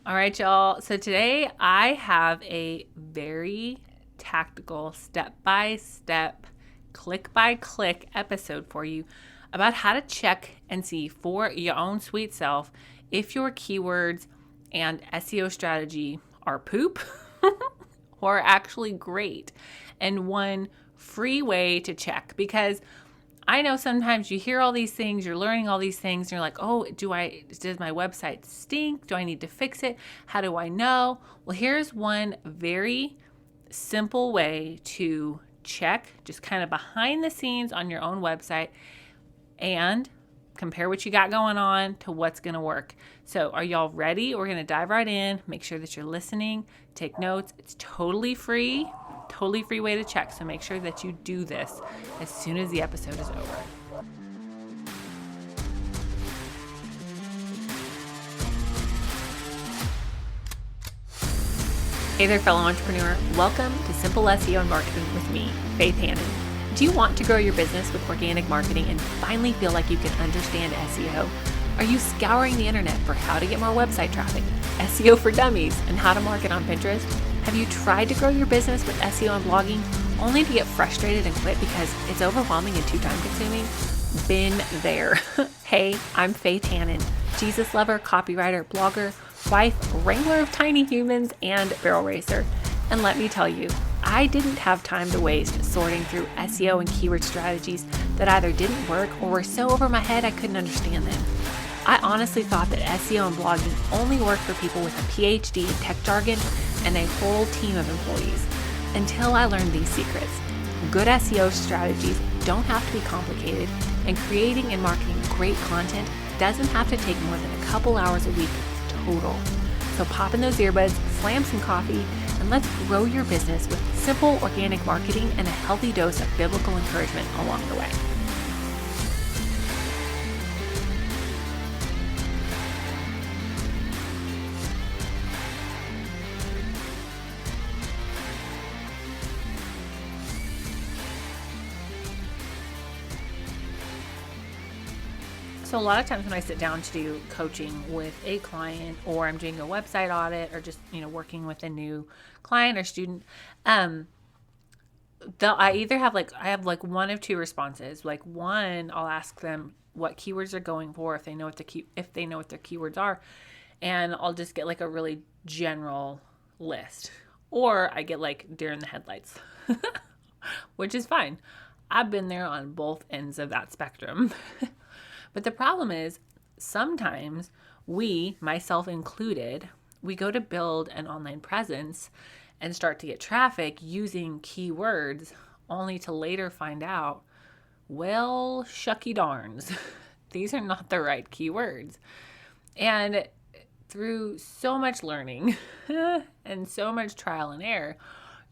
All right, y'all. So today I have a very tactical, step-by-step, click-by-click episode for you about how to check and see for your own sweet self if your keywords and SEO strategy are poop or actually great. And one free way to check, because I know sometimes you hear all these things, you're learning all these things, and you're like, oh, does my website stink? Do I need to fix it? How do I know? Well, here's one very simple way to check, just kind of behind the scenes on your own website, and compare what you got going on to what's going to work. So are y'all ready? We're going to dive right in. Make sure that you're listening, take notes. It's totally free way to check. So make sure that you do this as soon as the episode is over. Hey there, fellow entrepreneur. Welcome to Simple SEO and Marketing with me, Faith Hannon. Do you want to grow your business with organic marketing and finally feel like you can understand SEO? Are you scouring the internet for how to get more website traffic, SEO for dummies, and how to market on Pinterest? Have you tried to grow your business with SEO and blogging only to get frustrated and quit because it's overwhelming and too time consuming? Been there. Hey, I'm Faith Hannon, Jesus lover, copywriter, blogger, wife, wrangler of tiny humans, and barrel racer. And let me tell you, I didn't have time to waste sorting through SEO and keyword strategies that either didn't work or were so over my head I couldn't understand them. I honestly thought that SEO and blogging only worked for people with a PhD in tech jargon and a whole team of employees, until I learned these secrets. Good SEO strategies don't have to be complicated, and creating and marketing great content doesn't have to take more than a couple hours a week total. So pop in those earbuds, slam some coffee, and let's grow your business with simple organic marketing and a healthy dose of biblical encouragement along the way. So a lot of times when I sit down to do coaching with a client, or I'm doing a website audit, or just, working with a new client or student, I either have I have one of two responses. Like, one, I'll ask them what keywords they're going for, if they know what their keywords are, and I'll just get a really general list. Or I get deer in the headlights, which is fine. I've been there on both ends of that spectrum. But the problem is, sometimes we, myself included, we go to build an online presence and start to get traffic using keywords, only to later find out, well, shucky darns, these are not the right keywords. And through so much learning and so much trial and error,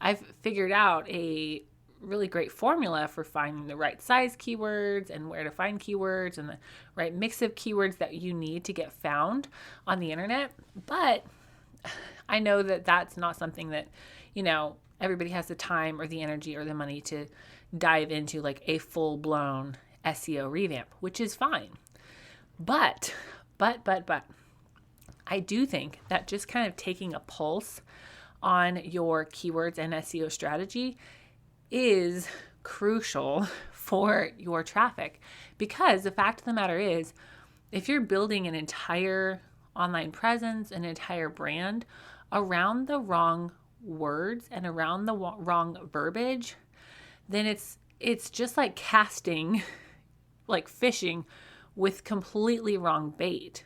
I've figured out a really great formula for finding the right size keywords and where to find keywords and the right mix of keywords that you need to get found on the internet. But I know that that's not something that, everybody has the time or the energy or the money to dive into a full-blown SEO revamp, which is fine. But I do think that just kind of taking a pulse on your keywords and SEO strategy is crucial for your traffic, because the fact of the matter is, if you're building an entire online presence, an entire brand around the wrong words and around the wrong verbiage, then it's just like casting, like fishing with completely wrong bait.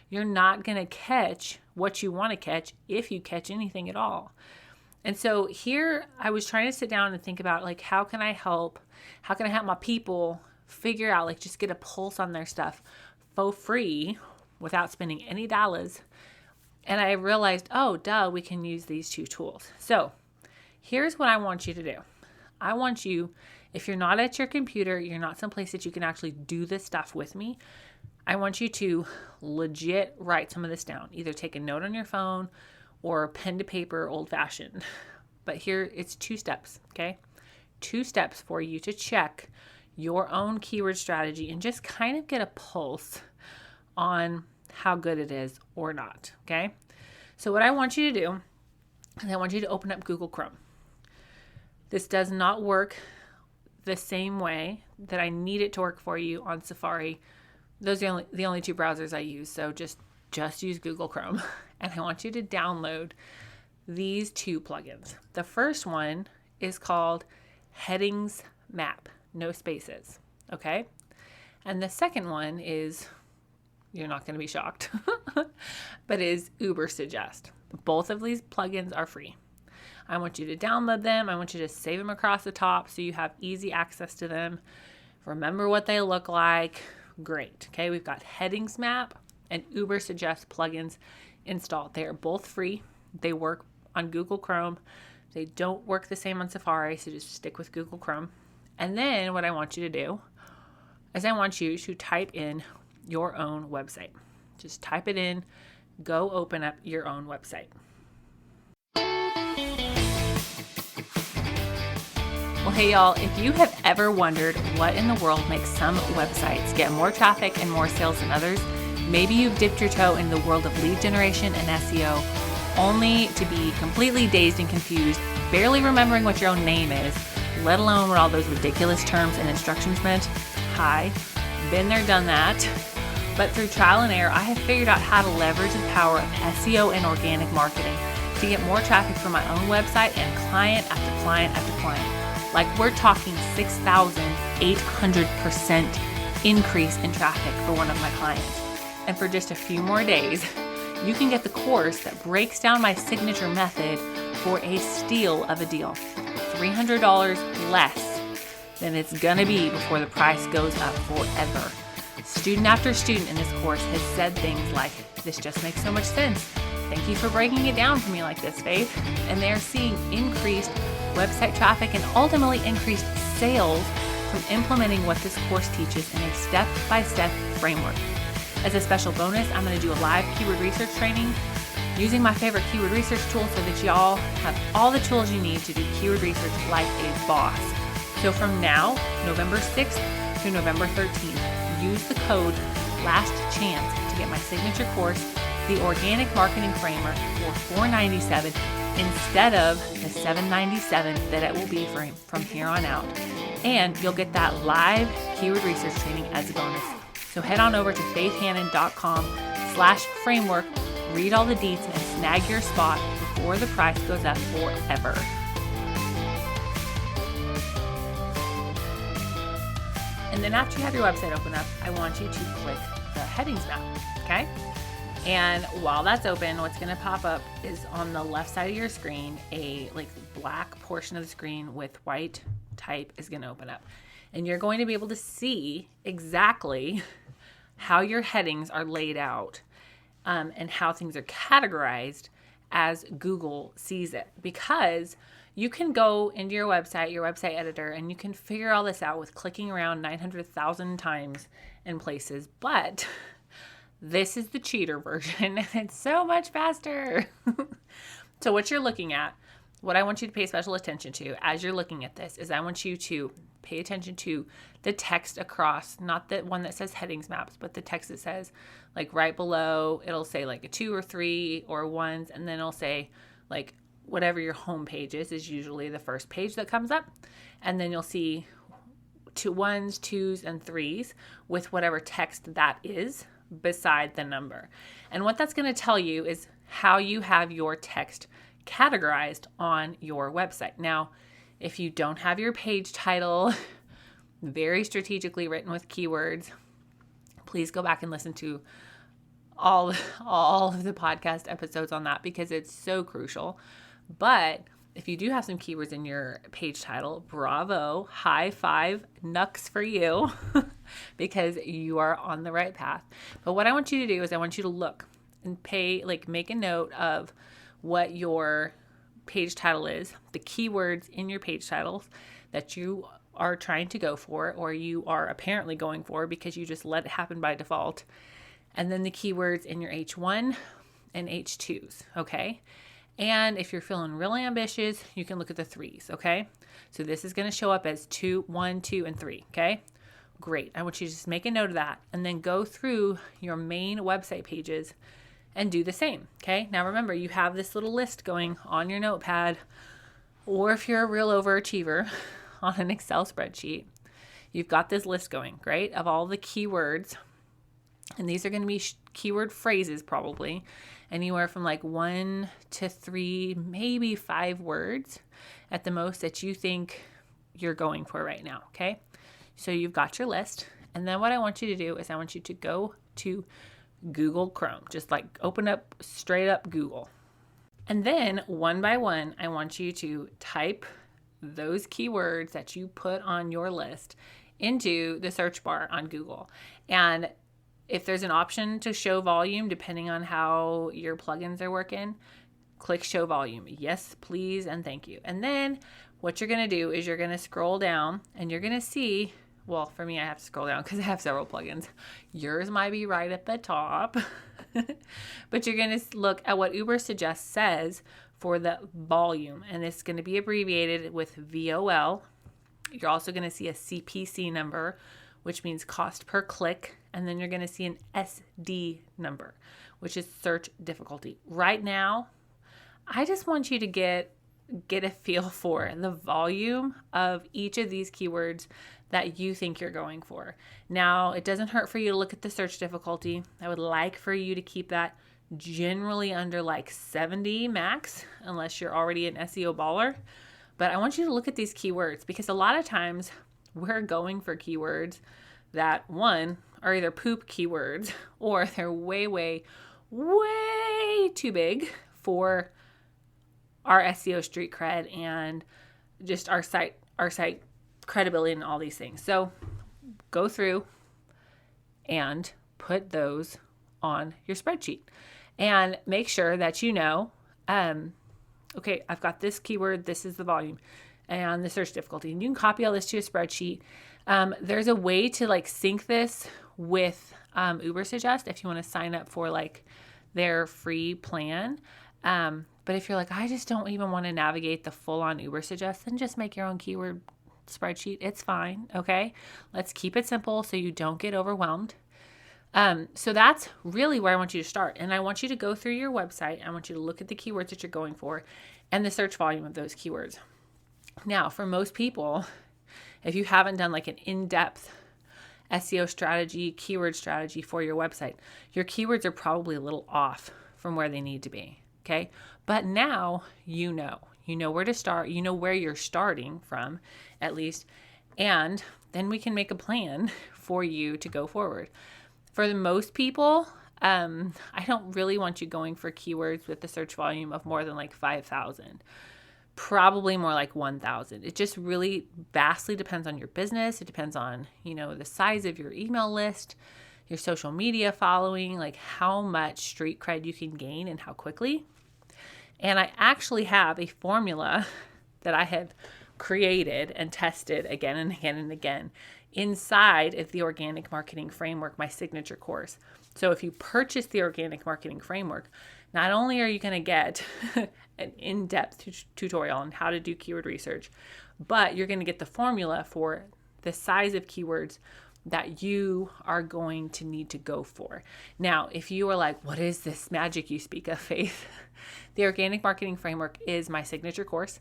You're not going to catch what you want to catch, if you catch anything at all. And so here I was trying to sit down and think about how can I help my people figure out, just get a pulse on their stuff for free without spending any dollars. And I realized, we can use these two tools. So here's what I want you to do. I want you, if you're not at your computer, you're not someplace that you can actually do this stuff with me, I want you to legit write some of this down. Either take a note on your phone or pen to paper, old fashioned. But here it's 2 steps, okay? 2 steps for you to check your own keyword strategy and just kind of get a pulse on how good it is or not, okay? So what I want you to do is I want you to open up Google Chrome. This does not work the same way that I need it to work for you on Safari. Those are the only two browsers I use, so just use Google Chrome. And I want you to download these two plugins. The first one is called Headings Map, no spaces, okay? And the second one is, you're not going to be shocked, but is Uber Suggest. Both of these plugins are free. I want you to download them. I want you to save them across the top so you have easy access to them. Remember what they look like. Great. Okay, we've got Headings Map and Uber Suggest plugins installed. They are both free. They work on Google Chrome. They don't work the same on Safari, so just stick with Google Chrome. And then what I want you to do is I want you to type in your own website. Just type it in. Go open up your own website. Well, hey y'all, if you have ever wondered what in the world makes some websites get more traffic and more sales than others, maybe you've dipped your toe in the world of lead generation and SEO, only to be completely dazed and confused, barely remembering what your own name is, let alone what all those ridiculous terms and instructions meant. Hi, been there, done that. But through trial and error, I have figured out how to leverage the power of SEO and organic marketing to get more traffic from my own website and client after client after client. Like we're talking 6,800% increase in traffic for one of my clients. And for just a few more days, you can get the course that breaks down my signature method for a steal of a deal. $300 less than it's gonna be before the price goes up forever. Student after student in this course has said things like, "This just makes so much sense. Thank you for breaking it down for me like this, Faith." And they're seeing increased website traffic and ultimately increased sales from implementing what this course teaches in a step-by-step framework. As a special bonus, I'm going to do a live keyword research training using my favorite keyword research tool so that y'all have all the tools you need to do keyword research like a boss. So from now, November 6th through November 13th, use the code LASTCHANCE to get my signature course, the Organic Marketing Framework, for $497 instead of the $797 that it will be from here on out. And you'll get that live keyword research training as a bonus. So head on over to faithhannon.com/framework, read all the deets, and snag your spot before the price goes up forever. And then after you have your website open up, I want you to click the headings map, okay? And while that's open, what's going to pop up is on the left side of your screen, a black portion of the screen with white type is going to open up. And you're going to be able to see exactly how your headings are laid out and how things are categorized as Google sees it. Because you can go into your website editor, and you can figure all this out with clicking around 900,000 times in places. But this is the cheater version, and it's so much faster. So what you're looking at, what I want you to pay special attention to as you're looking at this is I want you to pay attention to the text across, not the one that says headings maps, but the text that says, right below, it'll say a 2 or 3 or 1s, and then it'll say whatever your home page is usually the first page that comes up. And then you'll see 1s, 2s, and 3s with whatever text that is beside the number. And what that's going to tell you is how you have your text categorized on your website. Now, if you don't have your page title very strategically written with keywords, please go back and listen to all of the podcast episodes on that because it's so crucial. But if you do have some keywords in your page title, bravo, high five, nucks for you because you are on the right path. But what I want you to do is I want you to look and make a note of what your page title is, the keywords in your page titles that you are trying to go for, or you are apparently going for because you just let it happen by default. And then the keywords in your H1 and H2s, okay? And if you're feeling really ambitious, you can look at the 3s, okay? So this is going to show up as 2, 1, 2, and 3, okay? Great. I want you to just make a note of that and then go through your main website pages and do the same. Okay. Now remember, you have this little list going on your notepad, or if you're a real overachiever, on an Excel spreadsheet. You've got this list going, right, of all the keywords. And these are going to be keyword phrases, probably anywhere from like 1 to 3, maybe 5 words at the most that you think you're going for right now. Okay. So you've got your list. And then what I want you to do is I want you to go to Google Chrome, just like open up straight up Google. And then one by one, I want you to type those keywords that you put on your list into the search bar on Google. And if there's an option to show volume, depending on how your plugins are working, click show volume. Yes, please, and thank you. And then what you're going to do is you're going to scroll down and you're going to see, well, for me, I have to scroll down because I have several plugins. Yours might be right at the top, but you're going to look at what Ubersuggest says for the volume, and it's going to be abbreviated with VOL. You're also going to see a CPC number, which means cost per click, and then you're going to see an SD number, which is search difficulty. Right now, I just want you to get a feel for the volume of each of these keywords that you think you're going for. Now, it doesn't hurt for you to look at the search difficulty. I would like for you to keep that generally under like 70 max, unless you're already an SEO baller. But I want you to look at these keywords because a lot of times we're going for keywords that, one, are either poop keywords or they're way, way, way too big for our SEO street cred and just our site credibility and all these things. So go through and put those on your spreadsheet and make sure that you know, okay, I've got this keyword, this is the volume and the search difficulty. And you can copy all this to a spreadsheet. There's a way to like sync this with Ubersuggest if you want to sign up for like their free plan. But if you're like, I just don't even want to navigate the full on Ubersuggest, then just make your own keyword spreadsheet. It's fine. Okay. Let's keep it simple so you don't get overwhelmed. So that's really where I want you to start. And I want you to go through your website. I want you to look at the keywords that you're going for and the search volume of those keywords. Now, for most people, if you haven't done like an in-depth SEO strategy, keyword strategy for your website, your keywords are probably a little off from where they need to be. Okay. But now you know where to start, you know where you're starting from at least, and then we can make a plan for you to go forward. For the most people, I don't really want you going for keywords with the search volume of more than like 5,000, probably more like 1,000. It just really vastly depends on your business. It depends on, the size of your email list, your social media following, like how much street cred you can gain and how quickly. And I actually have a formula that I have created and tested again and again and again inside of the Organic Marketing Framework, my signature course. So if you purchase the Organic Marketing Framework, not only are you going to get an in-depth tutorial on how to do keyword research, but you're going to get the formula for the size of keywords that you are going to need to go for. Now, if you are like, what is this magic you speak of, Faith? The Organic Marketing Framework is my signature course.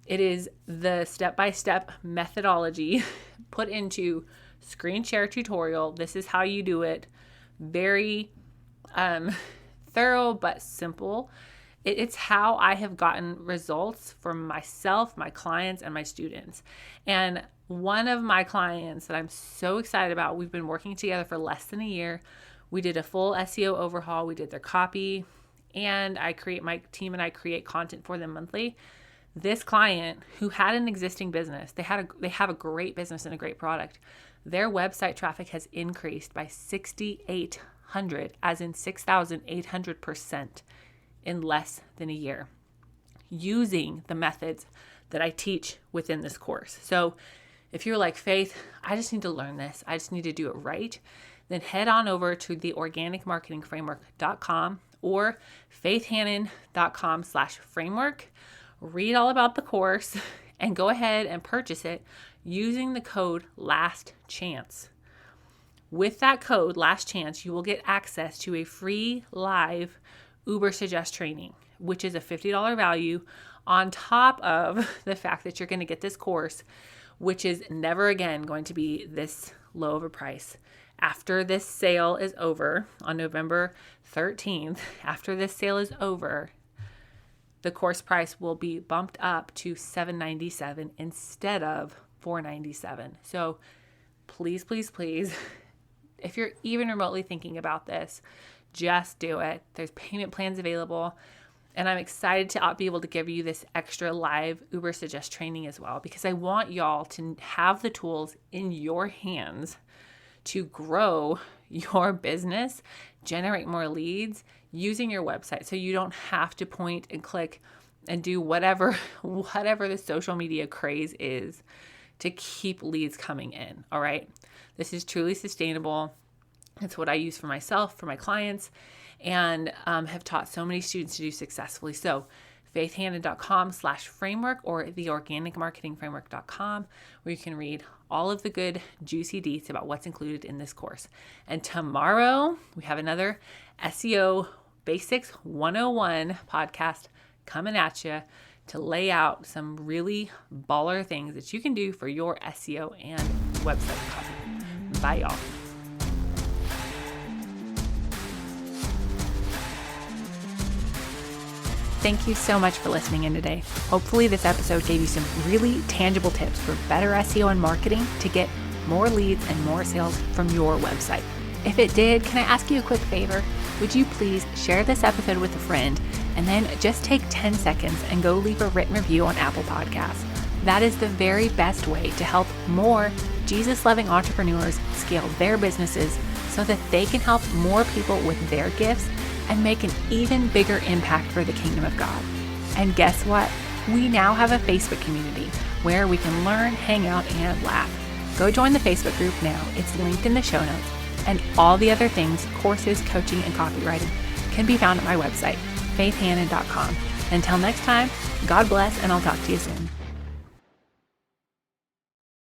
It is the step-by-step methodology put into screen share tutorial. This is how you do it. Very thorough but simple. It's how I have gotten results for myself, my clients, and my students. And one of my clients that I'm so excited about, we've been working together for less than a year. We did a full SEO overhaul. We did their copy, and my team and I create content for them monthly. This client who had an existing business, they have a great business and a great product. Their website traffic has increased by 6,800, as in 6,800% in less than a year, using the methods that I teach within this course. So if you're like, Faith, I just need to learn this, I just need to do it right, then head on over to the organicmarketingframework.com or faithhannon.com/framework. Read all about the course and go ahead and purchase it using the code LASTCHANCE. With that code, Last Chance, you will get access to a free live Uber Suggest training, which is a $50 value on top of the fact that you're going to get this course, which is never again going to be this low of a price. After this sale is over on November 13th, after this sale is over, the course price will be bumped up to $797 instead of $497. So please, please, please, if you're even remotely thinking about this, just do it. There's payment plans available. And I'm excited to be able to give you this extra live Uber Suggest training as well, because I want y'all to have the tools in your hands to grow your business, generate more leads using your website, so you don't have to point and click and do whatever the social media craze is to keep leads coming in. All right. This is truly sustainable. It's what I use for myself, for my clients, and have taught so many students to do successfully. So faithhannon.com/framework or theorganicmarketingframework.com, where you can read all of the good juicy deets about what's included in this course. And tomorrow we have another SEO Basics 101 podcast coming at you to lay out some really baller things that you can do for your SEO and website copy. Bye, y'all. Thank you so much for listening in today. Hopefully this episode gave you some really tangible tips for better SEO and marketing to get more leads and more sales from your website. If it did, can I ask you a quick favor? Would you please share this episode with a friend and then just take 10 seconds and go leave a written review on Apple Podcasts. That is the very best way to help more Jesus-loving entrepreneurs scale their businesses so that they can help more people with their gifts and make an even bigger impact for the kingdom of God. And guess what? We now have a Facebook community where we can learn, hang out, and laugh. Go join the Facebook group now. It's linked in the show notes. And all the other things, courses, coaching, and copywriting, can be found at my website, faithhannon.com. Until next time, God bless, and I'll talk to you soon.